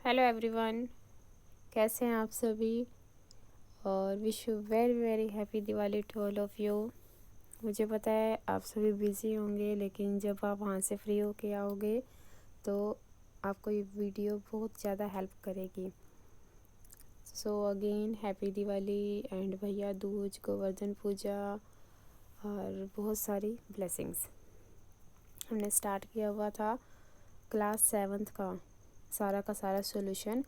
Hello everyone, कैसे हैं आप सभी। और wish you very very happy Diwali to all of you. मुझे पता है आप सभी बिज़ी होंगे, लेकिन जब आप वहाँ से फ्री होके आओगे तो आपको ये वीडियो बहुत ज़्यादा हेल्प करेगी। So again happy Diwali and भैया दूज, गोवर्धन पूजा और बहुत सारी ब्लेसिंग्स। हमने स्टार्ट किया हुआ था क्लास 7th का सारा सॉल्यूशन,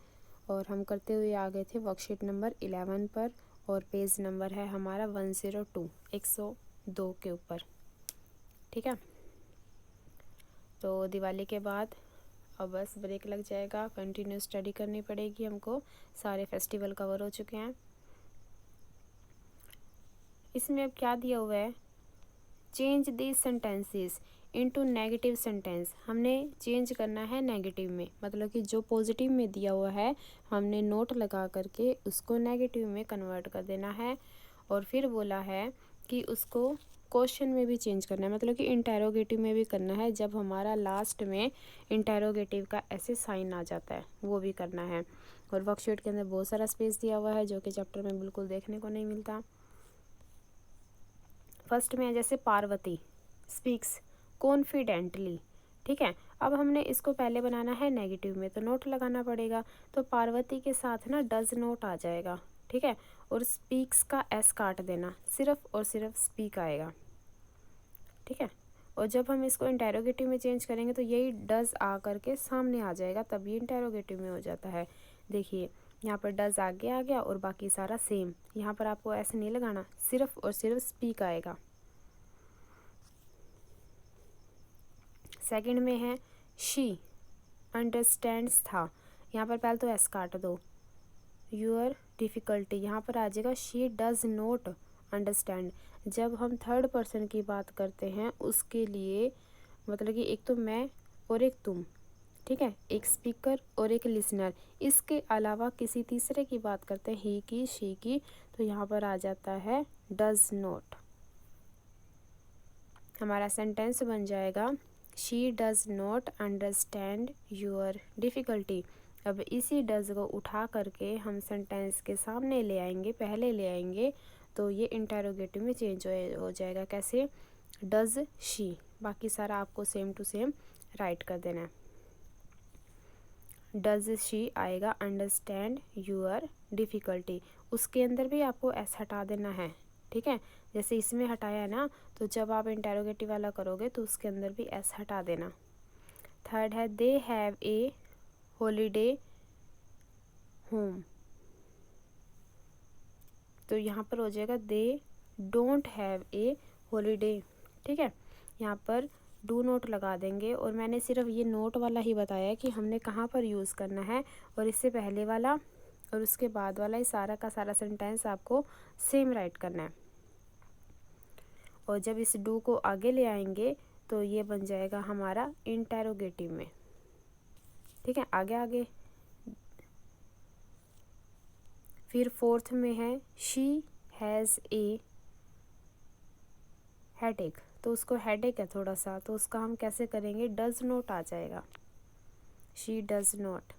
और हम करते हुए आ गए थे वर्कशीट नंबर 11 पर, और पेज नंबर है हमारा 102 102 के ऊपर। ठीक है, तो दिवाली के बाद अब बस ब्रेक लग जाएगा, कंटिन्यू स्टडी करनी पड़ेगी हमको। सारे फेस्टिवल कवर हो चुके हैं। इसमें अब क्या दिया हुआ है, change these sentences into negative sentence. हमने चेंज करना है नेगेटिव में, मतलब कि जो पॉजिटिव में दिया हुआ है हमने नोट लगा करके उसको नेगेटिव में कन्वर्ट कर देना है। और फिर बोला है कि उसको क्वेश्चन में भी चेंज करना है, मतलब कि इंटेरोगेटिव में भी करना है। जब हमारा लास्ट में इंटेरोगेटिव का ऐसे साइन आ जाता है वो भी करना है। और वर्कशीट के अंदर बहुत सारा स्पेस दिया हुआ है जो कि चैप्टर में बिल्कुल देखने को नहीं मिलता। फर्स्ट में है जैसे पार्वती स्पीक्स कॉन्फिडेंटली। ठीक है, अब हमने इसको पहले बनाना है नेगेटिव में, तो नोट लगाना पड़ेगा। तो पार्वती के साथ ना डज नोट आ जाएगा। ठीक है, और स्पीक्स का एस काट देना, सिर्फ और सिर्फ स्पीक आएगा। ठीक है, और जब हम इसको इंटेरोगेटिव में चेंज करेंगे तो यही डज आ करके सामने आ जाएगा, तब ये इंटेरोगेटिव में हो जाता है। देखिए यहाँ पर डज आगे आ गया और बाकी सारा सेम। यहाँ पर आपको ऐसे नहीं लगाना, सिर्फ और सिर्फ स्पीक आएगा। सेकंड में है शी अंडरस्टैंड्स था, यहाँ पर पहले तो एस काट दो। यूर डिफ़िकल्टी, यहाँ पर आ जाएगा शी डज़ नोट अंडरस्टैंड। जब हम थर्ड पर्सन की बात करते हैं उसके लिए, मतलब कि एक तो मैं और एक तुम, ठीक है, एक स्पीकर और एक लिसनर, इसके अलावा किसी तीसरे की बात करते हैं, ही की शी की, तो यहाँ पर आ जाता है डज़ नोट। हमारा सेंटेंस बन जाएगा she does not understand your difficulty. अब इसी डज़ को उठा करके हम सेंटेंस के सामने ले आएंगे, पहले ले आएंगे, तो ये इंटेरोगेटिव में चेंज हो जाएगा। कैसे, डज़ शी, बाकी सारा आपको सेम टू सेम राइट कर देना है। डज़ शी आएगा अंडरस्टैंड यूर डिफ़िकल्टी, उसके अंदर भी आपको एस हटा देना है। ठीक है, जैसे इसमें हटाया है ना, तो जब आप इंटेरोगेटिव वाला करोगे तो उसके अंदर भी एस हटा देना। थर्ड है they have a holiday home, तो यहाँ पर हो जाएगा they don't have a holiday. ठीक है, यहाँ पर डू नोट लगा देंगे, और मैंने सिर्फ ये नोट वाला ही बताया कि हमने कहाँ पर यूज़ करना है, और इससे पहले वाला और उसके बाद वाला ये सारा का सारा सेंटेंस आपको सेम राइट करना है। और जब इस डू को आगे ले आएंगे तो ये बन जाएगा हमारा इंटेरोगेटिव में। ठीक है, आगे आगे। फिर फोर्थ में है शी हैज़ ए हेडेक, तो उसको हेडेक है थोड़ा सा, तो उसका हम कैसे करेंगे, डज नॉट आ जाएगा, शी डज नॉट,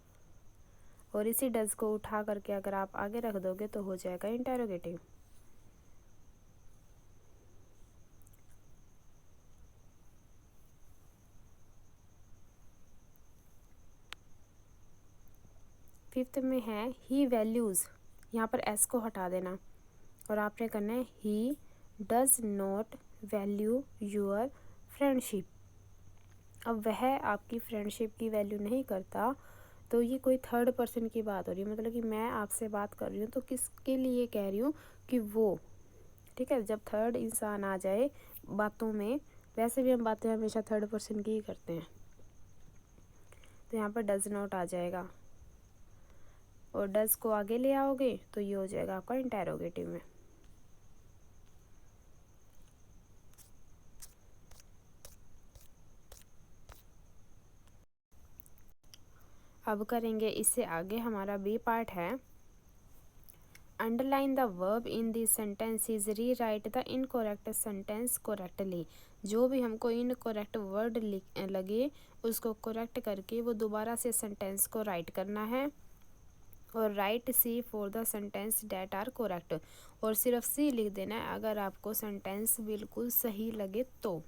और इसी डज को उठा करके अगर आप आगे रख दोगे तो हो जाएगा इंटेरोगेटिव। फिफ्थ में है ही वैल्यूज़, यहाँ पर एस को हटा देना, और आपने करना है he does not value your friendship. अब वह आपकी फ्रेंडशिप की वैल्यू नहीं करता, तो ये कोई थर्ड पर्सन की बात हो रही है, मतलब कि मैं आपसे बात कर रही हूँ तो किसके लिए कह रही हूँ कि वो। ठीक है, जब थर्ड इंसान आ जाए बातों में, वैसे भी हम बातें हमेशा थर्ड पर्सन की ही करते हैं, तो यहाँ पर डज नॉट आ जाएगा, और डज को आगे ले आओगे तो ये हो जाएगा आपका इंटेरोगेटिव में। अब करेंगे इससे आगे, हमारा बी पार्ट है underline the verb in this sentences, rewrite the incorrect sentence correctly. जो भी हमको इनकरेक्ट वर्ड लगे उसको करेक्ट करके वो दोबारा से सेंटेंस को राइट करना है। और write C for the sentence that are correct, और सिर्फ सी लिख देना है अगर आपको सेंटेंस बिल्कुल सही लगे तो।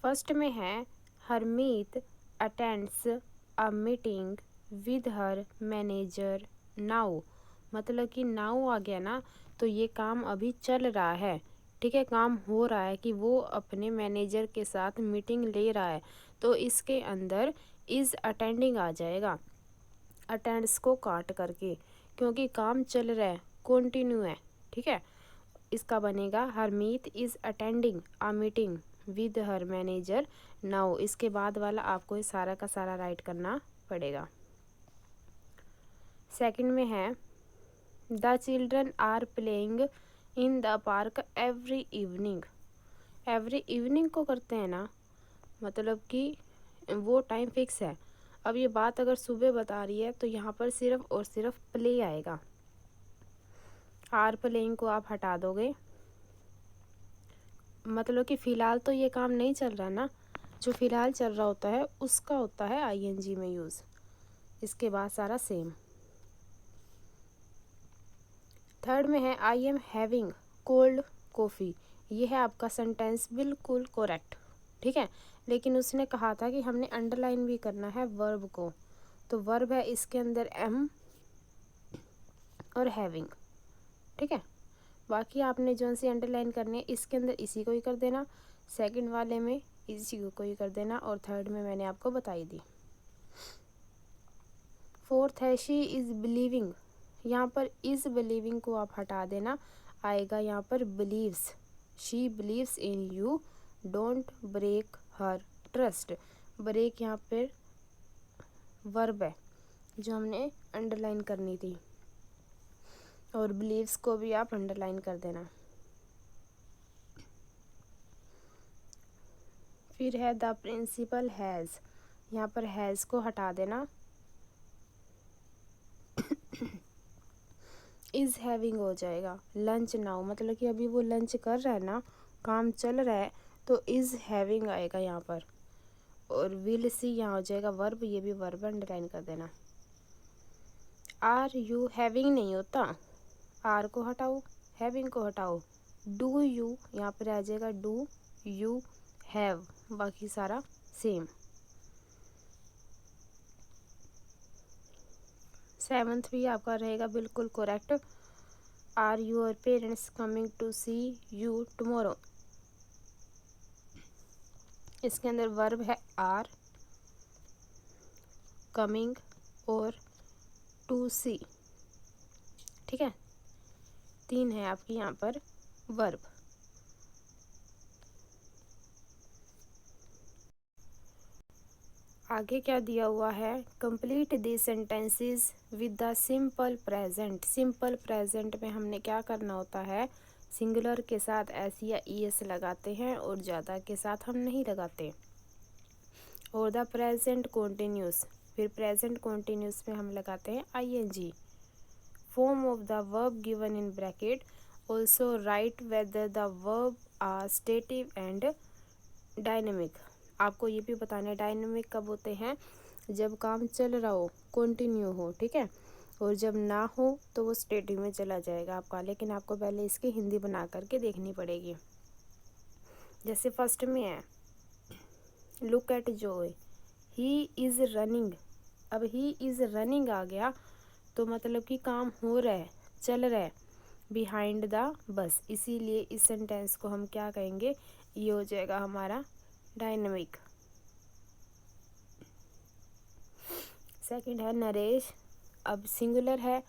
फर्स्ट में है Harmeet attends a meeting with her manager now. मतलब कि नाउ आ गया ना, तो ये काम अभी चल रहा है, ठीक है, काम हो रहा है कि वो अपने मैनेजर के साथ मीटिंग ले रहा है। तो इसके अंदर इज़ अटेंडिंग आ जाएगा, अटेंड्स को काट करके, क्योंकि काम चल रहा है, कंटिन्यू है, ठीक है। इसका बनेगा Harmeet is attending a meeting with her manager now. इसके बाद वाला आपको सारा का सारा राइट करना पड़ेगा। सेकंड में है the children are playing in the park every evening. Every evening को करते हैं ना, मतलब कि वो टाइम फिक्स है। अब ये बात अगर सुबह बता रही है तो यहाँ पर सिर्फ और सिर्फ प्ले आएगा, आर प्लेइंग को आप हटा दोगे, मतलब कि फ़िलहाल तो ये काम नहीं चल रहा ना, जो फ़िलहाल चल रहा होता है उसका होता है आईएनजी में यूज़। इसके बाद सारा सेम। थर्ड में है I am having cold coffee. ये है आपका सेंटेंस बिल्कुल करेक्ट, ठीक है। लेकिन उसने कहा था कि हमने अंडरलाइन भी करना है वर्ब को, तो वर्ब है इसके अंदर एम और हैविंग, ठीक है। बाकी आपने जो सी अंडरलाइन करनी है इसके अंदर इसी को ही कर देना, सेकंड वाले में इसी को ही कर देना, और थर्ड में मैंने आपको बताई दी। फोर्थ है शी इज़ बिलीविंग। यहाँ पर इज़ बिलीविंग को आप हटा देना, आएगा यहाँ पर believes. She believes in you, don't break her trust. Break यहाँ पर वर्ब है जो हमने अंडरलाइन करनी थी, और बिलीव्स को भी आप अंडरलाइन कर देना। फिर है द प्रिंसिपल हैज़। यहाँ पर हैज़ को हटा देना, इज़ हैविंग हो जाएगा। लंच नाउ, मतलब कि अभी वो लंच कर रहा है ना, काम चल रहा है, तो इज़ हैविंग आएगा यहाँ पर। और विल सी यहाँ हो जाएगा वर्ब, ये भी वर्ब अंडरलाइन कर देना। आर यू हैविंग नहीं होता, आर को हटाओ, हैविंग को हटाओ, डू यू यहाँ पर आ जाएगा, डू यू हैव, बाकी सारा सेम। सेवंथ भी आपका रहेगा बिल्कुल correct, are your parents coming to see you tomorrow. इसके अंदर वर्ब है आर, कमिंग और टू सी, ठीक है। तीन है आपकी यहाँ पर वर्ब। आगे क्या दिया हुआ है, complete the sentences with the simple present. Simple present में हमने क्या करना होता है, सिंगुलर के साथ एस या ईएस लगाते हैं और ज़्यादा के साथ हम नहीं लगाते। और द प्रेजेंट कॉन्टिन्यूस, फिर प्रेजेंट कॉन्टिन्यूस में हम लगाते हैं ING. Form of the verb given in bracket, also write whether the verb are stative and dynamic. आपको ये भी बताना है डायनेमिक कब होते हैं, जब काम चल रहा हो, कंटिन्यू हो, ठीक है। और जब ना हो तो वो स्टेटिव में चला जाएगा आपका, लेकिन आपको पहले इसकी हिंदी बना करके देखनी पड़ेगी। जैसे फर्स्ट में है look at Joy, he is running. अब ही इज़ रनिंग आ गया तो मतलब कि काम हो रहा है, चल रहा है, बिहाइंड द बस, इसीलिए इस सेंटेंस को हम क्या कहेंगे, ये हो जाएगा हमारा डायनेमिक। सेकंड है नरेश, अब सिंगुलर है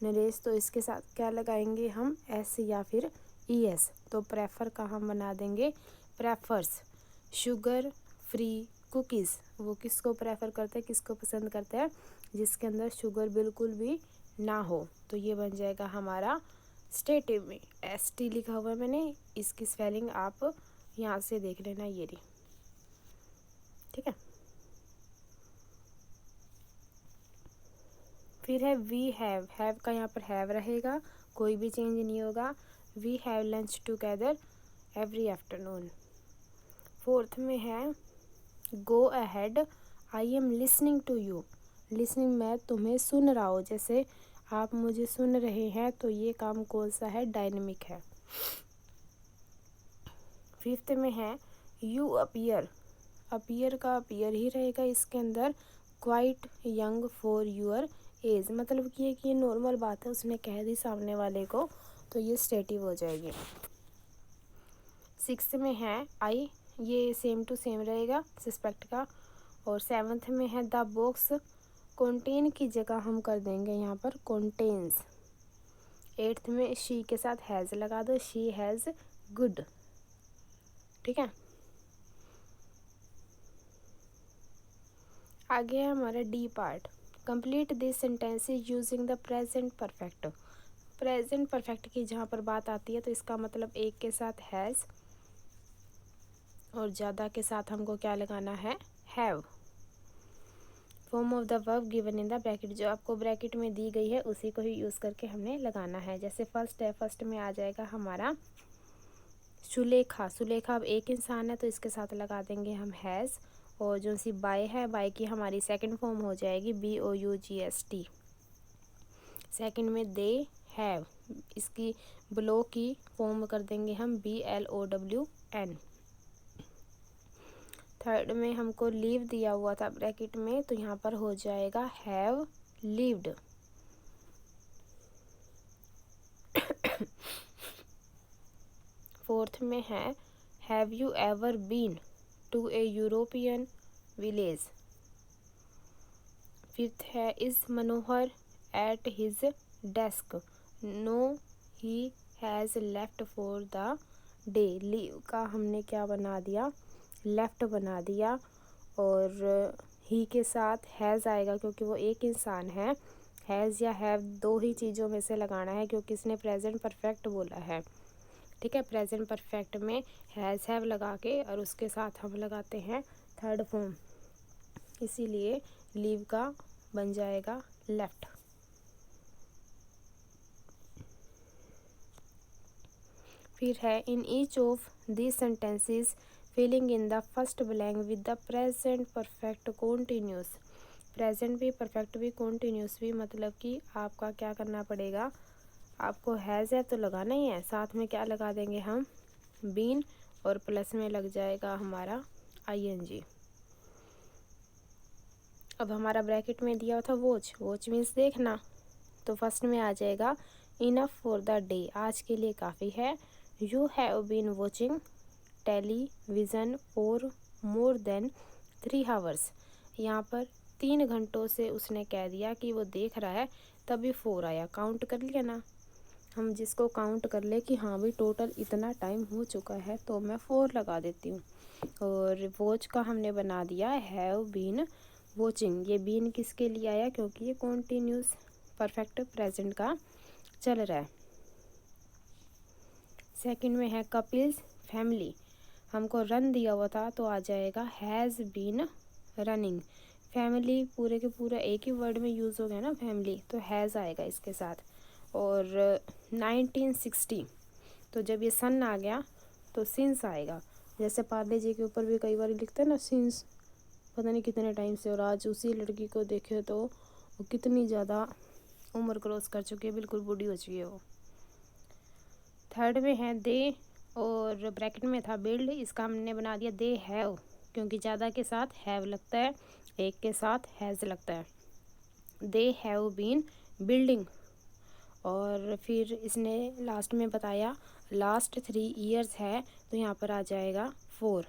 नरेश, तो इसके साथ क्या लगाएंगे हम, एस या फिर ईएस। तो प्रेफर का हम बना देंगे प्रेफर्स। शुगर फ्री कुकीज़, वो किसको प्रेफर करते हैं, किसको पसंद करते हैं, जिसके अंदर शुगर बिल्कुल भी ना हो। तो ये बन जाएगा हमारा स्टेटिव में, ST लिखा हुआ है मैंने, इसकी स्पेलिंग आप यहाँ से देख लेना, ये रही। ठीक है। फिर है वी हैव का यहाँ पर हैव रहेगा, कोई भी चेंज नहीं होगा। We have lunch together every afternoon. Fourth में है go ahead I am listening to you. Listening, मैं तुम्हें सुन रहा हूँ, जैसे आप मुझे सुन रहे हैं, तो ये काम कौन सा है, डायनेमिक है। फिफ्थ में है यू अपीयर। अपीयर का अपीयर ही रहेगा इसके अंदर, quite young for your age, मतलब कि ये नॉर्मल बात है, उसने कह दी सामने वाले को, तो ये स्टेटिव हो जाएगी। सिक्स्थ में है आई, ये सेम टू सेम रहेगा सस्पेक्ट का। और सेवन्थ में है द बॉक्स कंटेन की जगह हम कर देंगे यहाँ पर कंटेन्स। एट्थ में शी के साथ हैज़ लगा दो, शी हैज़ गुड। ठीक है। आगे है हमारा D part, complete this sentences using the present perfect. Present perfect की जहाँ पर बात आती है तो इसका मतलब एक के साथ हैज़ और ज़्यादा के साथ हमको क्या लगाना है, have. Form of the verb given in the bracket, जो आपको ब्रैकेट में दी गई है उसी को ही यूज़ करके हमने लगाना है। जैसे फर्स्ट है, फर्स्ट में आ जाएगा हमारा सुलेखा। सुलेखा अब एक इंसान है तो इसके साथ लगा देंगे हम हैज़। और जो सी बाय है, बाय की हमारी सेकंड फॉर्म हो जाएगी BOUGST। सेकंड में दे हैव, इसकी ब्लो की फॉर्म कर देंगे हम BLOWN। थर्ड में हमको लीव दिया हुआ था ब्रैकेट में, तो यहाँ पर हो जाएगा हैव लिव्ड। फोर्थ में है have you ever been to a European village. Fifth है is Manohar at his desk, no he has left for the day. Leave का हमने क्या बना दिया, लेफ्ट बना दिया। और ही के साथ हैज़ आएगा क्योंकि वो एक इंसान है। हैज़ या हैव दो ही चीज़ों में से लगाना है क्योंकि इसने प्रेजेंट परफेक्ट बोला है। ठीक है, प्रेजेंट परफेक्ट में हैज़ हैव लगा के और उसके साथ हम लगाते हैं थर्ड फॉर्म, इसीलिए लीव का बन जाएगा लेफ्ट। फिर है in each of these sentences filling in the first blank with the present perfect continuous. Present भी, परफेक्ट भी, कॉन्टिन्यूस भी, मतलब कि आपका क्या करना पड़ेगा, आपको हैज़ है तो लगाना ही है, साथ में क्या लगा देंगे हम, बीन, और प्लस में लग जाएगा हमारा ING। अब हमारा ब्रैकेट में दिया था वॉच, वॉच मीन्स देखना, तो फर्स्ट में आ जाएगा इनफ फॉर द डे, आज के लिए काफ़ी है। You have been watching television for more than 3 hours. यहाँ पर 3 घंटों से उसने कह दिया कि वो देख रहा है, तभी 4 आया, काउंट कर लिया ना। हम जिसको काउंट कर ले कि हाँ भाई टोटल इतना टाइम हो चुका है तो मैं 4 लगा देती हूँ। और वॉच का हमने बना दिया हैव बीन वॉचिंग। ये बीन किसके लिए आया, क्योंकि ये कॉन्टिन्यूस परफेक्ट प्रेजेंट का चल रहा है। सेकंड में है कपिल्स फैमिली, हमको रन दिया हुआ था तो आ जाएगा हैज़ बीन रनिंग। फैमिली पूरे के पूरा एक ही वर्ड में यूज़ हो गया ना, फैमिली, तो हैज़ आएगा इसके साथ। और 1960, तो जब ये सन आ गया तो सिंस आएगा। जैसे पार्ले जी के ऊपर भी कई बार लिखते हैं ना सिंस, पता नहीं कितने टाइम से, और आज उसी लड़की को देखे तो वो कितनी ज़्यादा उम्र क्रॉस कर चुकी है, बिल्कुल बूढ़ी हो चुकी है वो। थर्ड में है दे, और ब्रैकेट में था बिल्ड, इसका हमने बना दिया दे हैव, क्योंकि ज़्यादा के साथ हैव लगता है, एक के साथ हैज़ लगता है। They have been building. और फिर इसने लास्ट में बताया लास्ट 3 ईयर्स है, तो यहाँ पर आ जाएगा 4।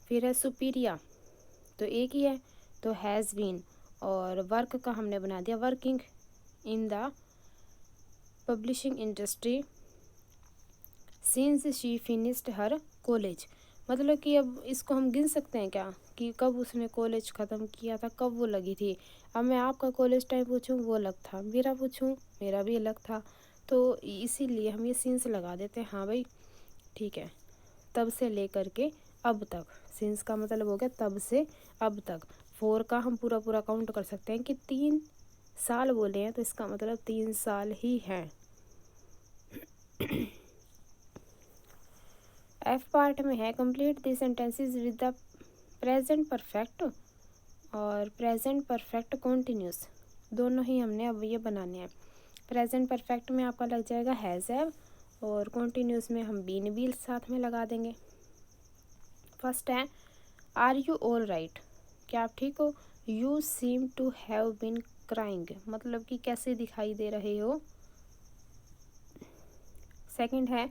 फिर है सुपीरिया, तो एक ही है तो हैज़ बीन। और वर्क का हमने बना दिया working in the publishing industry since she finished her college. मतलब कि अब इसको हम गिन सकते हैं क्या कि कब उसने कॉलेज ख़त्म किया था, कब वो लगी थी। अब मैं आपका कॉलेज टाइम पूछूं वो अलग था, मेरा पूछूं मेरा भी अलग था, तो इसीलिए हम ये सिंस लगा देते हैं। हाँ भाई ठीक है, तब से लेकर के अब तक, सिंस का मतलब हो गया तब से अब तक। फॉर का हम पूरा पूरा काउंट कर सकते हैं कि 3 साल बोले हैं तो इसका मतलब 3 साल ही हैं। एफ पार्ट में है complete the sentences with the present perfect और प्रेजेंट परफेक्ट कॉन्टिन्यूस, दोनों ही हमने अब ये बनाने हैं। प्रेजेंट परफेक्ट में आपका लग जाएगा हैज़ हैव और कॉन्टिन्यूस में हम बीन विल साथ में लगा देंगे। फर्स्ट है आर यू ऑल राइट, क्या आप ठीक हो। You seem to have been crying, मतलब कि कैसे दिखाई दे रहे हो। सेकंड है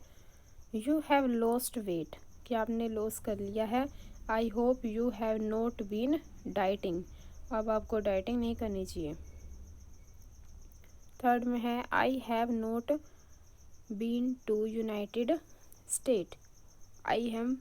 यू हैव लॉस्ट वेट, क्या आपने लॉस कर लिया है। I hope you have not been dieting, अब आपको डाइटिंग नहीं करनी चाहिए। थर्ड में है I have not been to United State, I M